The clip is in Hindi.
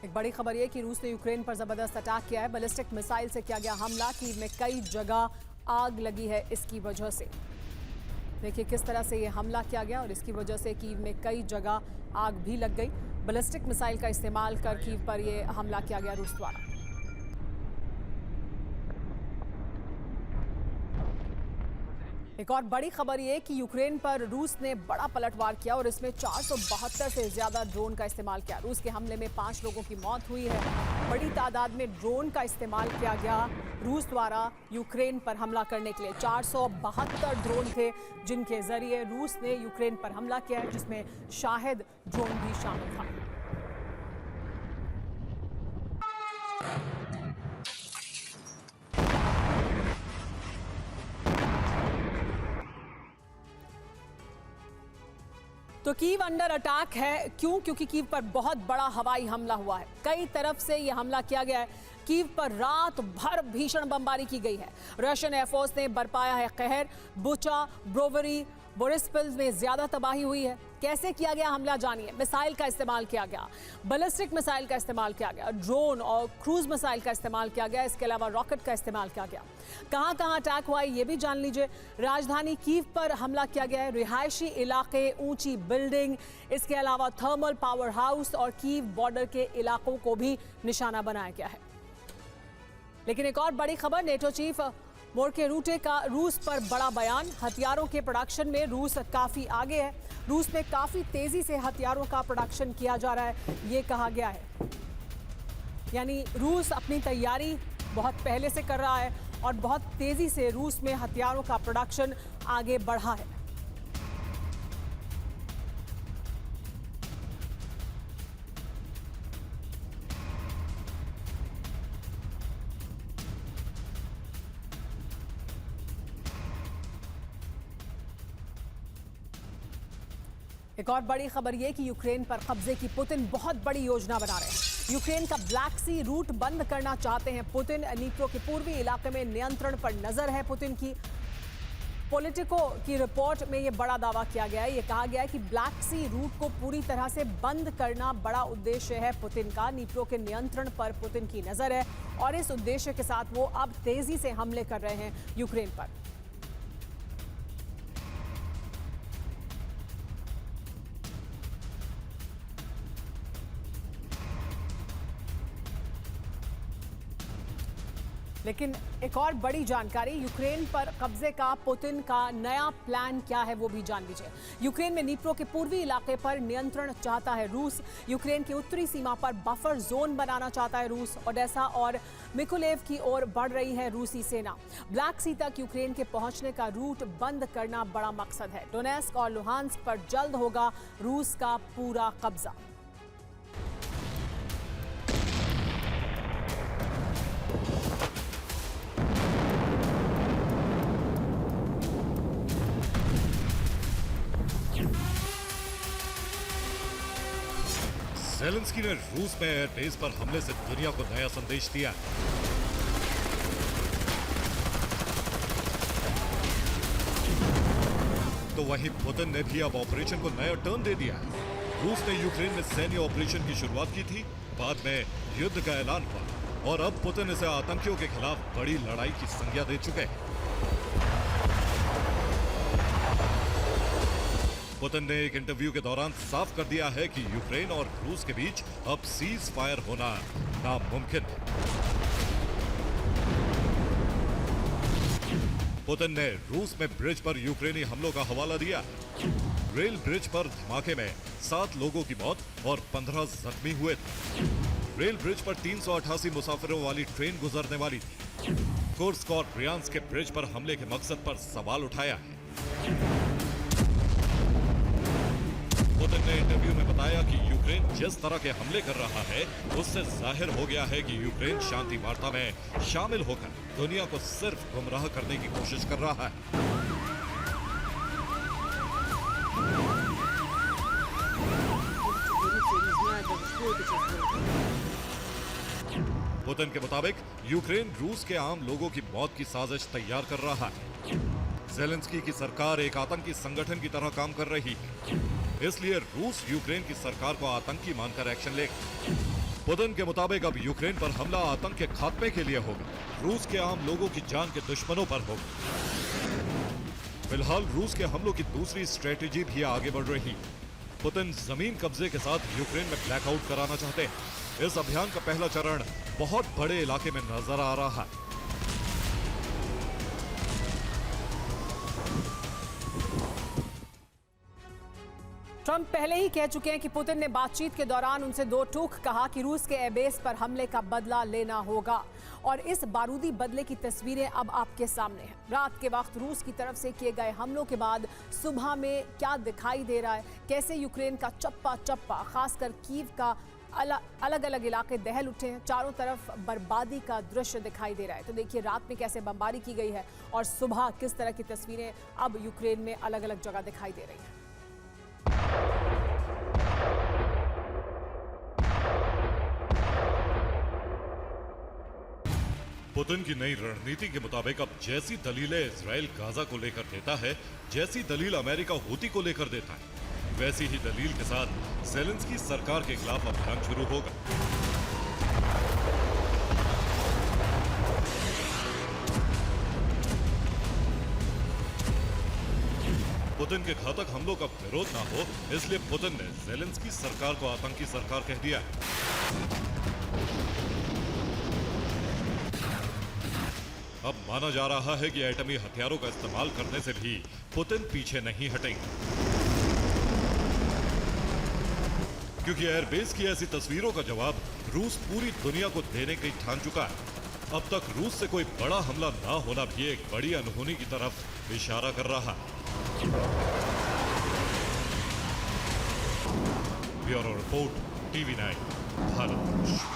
एक बड़ी खबर यह कि रूस ने यूक्रेन पर जबरदस्त अटैक किया है। बैलिस्टिक मिसाइल से किया गया हमला। कीव में कई जगह आग लगी है इसकी वजह से। देखिए किस तरह से ये हमला किया गया और इसकी वजह से कीव में कई जगह आग भी लग गई। बैलिस्टिक मिसाइल का इस्तेमाल कर कीव पर यह हमला किया गया रूस द्वारा। एक और बड़ी खबर यह कि यूक्रेन पर रूस ने बड़ा पलटवार किया और इसमें 472 से ज्यादा ड्रोन का इस्तेमाल किया। रूस के हमले में 5 लोगों की मौत हुई है। बड़ी तादाद में ड्रोन का इस्तेमाल किया गया रूस द्वारा यूक्रेन पर हमला करने के लिए। 472 ड्रोन थे जिनके जरिए रूस ने यूक्रेन पर हमला किया है, जिसमें शाहिद ड्रोन भी शामिल था। तो कीव अंडर अटैक है। क्यों? क्योंकि कीव पर बहुत बड़ा हवाई हमला हुआ है। कई तरफ से यह हमला किया गया है। कीव पर रात भर भीषण बमबारी की गई है। रशियन एयरफोर्स ने बरपाया है कहर। बुचा, ब्रोवरी, बोरिस्पिल में ज्यादा तबाही हुई है। कैसे किया गया हमला जानिए। मिसाइल का इस्तेमाल किया गया, बैलिस्टिक मिसाइल का इस्तेमाल किया गया, ड्रोन और क्रूज मिसाइल का इस्तेमाल किया गया। इसके अलावा रॉकेट का इस्तेमाल किया गया। कहां कहां अटैक हुआ है ये भी जान लीजिए। राजधानी कीव पर हमला किया गया है। रिहायशी इलाके, ऊंची बिल्डिंग, इसके अलावा थर्मल पावर हाउस और कीव बॉर्डर के इलाकों को भी निशाना बनाया गया है। लेकिन एक और बड़ी खबर, नेटो चीफ मोर्के रूटे का रूस पर बड़ा बयान। हथियारों के प्रोडक्शन में रूस काफी आगे है। रूस में काफी तेजी से हथियारों का प्रोडक्शन किया जा रहा है, ये कहा गया है। यानी रूस अपनी तैयारी बहुत पहले से कर रहा है और बहुत तेजी से रूस में हथियारों का प्रोडक्शन आगे बढ़ा है। एक और बड़ी खबर यह कि यूक्रेन पर कब्जे की पुतिन बहुत बड़ी योजना बना रहे हैं। यूक्रेन का ब्लैक सी रूट बंद करना चाहते हैं पुतिन। नीप्रो के पूर्वी इलाके में नियंत्रण पर नजर है पुतिन की। पॉलिटिको की रिपोर्ट में यह बड़ा दावा किया गया है। यह कहा गया है कि ब्लैक सी रूट को पूरी तरह से बंद करना बड़ा उद्देश्य है पुतिन का। नीप्रो के नियंत्रण पर पुतिन की नजर है और इस उद्देश्य के साथ वो अब तेजी से हमले कर रहे हैं यूक्रेन पर। लेकिन एक और बड़ी जानकारी, यूक्रेन पर कब्जे का पुतिन का नया प्लान क्या है वो भी जान लीजिए। यूक्रेन में नीप्रो के पूर्वी इलाके पर नियंत्रण चाहता है रूस। यूक्रेन की उत्तरी सीमा पर बफर जोन बनाना चाहता है रूस। ओडेसा और मिकोलेव की ओर बढ़ रही है रूसी सेना। ब्लैक सी तक यूक्रेन के पहुंचने का रूट बंद करना बड़ा मकसद है। डोनेस्क और लुहांस्क पर जल्द होगा रूस का पूरा कब्जा। ज़ेलेंस्की ने रूस में एयरबेस पर हमले से दुनिया को नया संदेश दिया। तो वहीं पुतिन ने भी अब ऑपरेशन को नया टर्न दे दिया। रूस ने यूक्रेन में सैन्य ऑपरेशन की शुरुआत की थी, बाद में युद्ध का ऐलान हुआ और अब पुतिन इसे आतंकियों के खिलाफ बड़ी लड़ाई की संज्ञा दे चुके हैं। पुतिन ने एक इंटरव्यू के दौरान साफ कर दिया है कि यूक्रेन और रूस के बीच अब सीज फायर होना नामुमकिन है। पुतिन ने रूस में ब्रिज पर यूक्रेनी हमलों का हवाला दिया। रेल ब्रिज पर धमाके में 7 लोगों की मौत और 15 जख्मी हुए थे। रेल ब्रिज पर 388 मुसाफिरों वाली ट्रेन गुजरने वाली थी। कुर्स्क और ब्रियांस्क के ब्रिज पर हमले के मकसद पर सवाल उठाया है। पुतिन ने इंटरव्यू में बताया कि यूक्रेन जिस तरह के हमले कर रहा है उससे जाहिर हो गया है कि यूक्रेन शांति वार्ता में शामिल होकर दुनिया को सिर्फ गुमराह करने की कोशिश कर रहा है। पुतिन के मुताबिक यूक्रेन रूस के आम लोगों की मौत की साजिश तैयार कर रहा है। ज़ेलेंस्की की सरकार एक आतंकी संगठन की तरह काम कर रही है, इसलिए रूस यूक्रेन की सरकार को आतंकी मानकर एक्शन लेगा। पुतिन के मुताबिक अब यूक्रेन पर हमला आतंक के खात्मे के लिए होगा, रूस के आम लोगों की जान के दुश्मनों पर होगा। फिलहाल रूस के हमलों की दूसरी स्ट्रेटेजी भी आगे बढ़ रही है। पुतिन जमीन कब्जे के साथ यूक्रेन में ब्लैकआउट कराना चाहते हैं। इस अभियान का पहला चरण बहुत बड़े इलाके में नजर आ रहा है। ट्रंप पहले ही कह चुके हैं कि पुतिन ने बातचीत के दौरान उनसे दो टूक कहा कि रूस के एयरबेस पर हमले का बदला लेना होगा और इस बारूदी बदले की तस्वीरें अब आपके सामने हैं। रात के वक्त रूस की तरफ से किए गए हमलों के बाद सुबह में क्या दिखाई दे रहा है, कैसे यूक्रेन का चप्पा चप्पा खासकर कीव का अलग अलग इलाके दहल उठे हैं, चारों तरफ बर्बादी का दृश्य दिखाई दे रहा है। तो देखिए रात में कैसे बमबारी की गई है और सुबह किस तरह की तस्वीरें अब यूक्रेन में अलग अलग जगह दिखाई दे रही हैं। पुतिन की नई रणनीति के मुताबिक अब जैसी दलीलें इजराइल गाजा को लेकर देता है, जैसी दलील अमेरिका हूती को लेकर देता है, वैसी ही दलील के साथ ज़ेलेंस्की सरकार के खिलाफ अभियान शुरू होगा। पुतिन के घातक हमलों का विरोध ना हो, इसलिए पुतिन ने ज़ेलेंस्की सरकार को आतंकी सरकार कह दिया। अब माना जा रहा है कि एटमी हथियारों का इस्तेमाल करने से भी पुतिन पीछे नहीं हटेंगे, क्योंकि एयरबेस की ऐसी तस्वीरों का जवाब रूस पूरी दुनिया को देने की ठान चुका है। अब तक रूस से कोई बड़ा हमला ना होना भी एक बड़ी अनहोनी की तरफ इशारा कर रहा है। Bureau report, TV9 Bharat.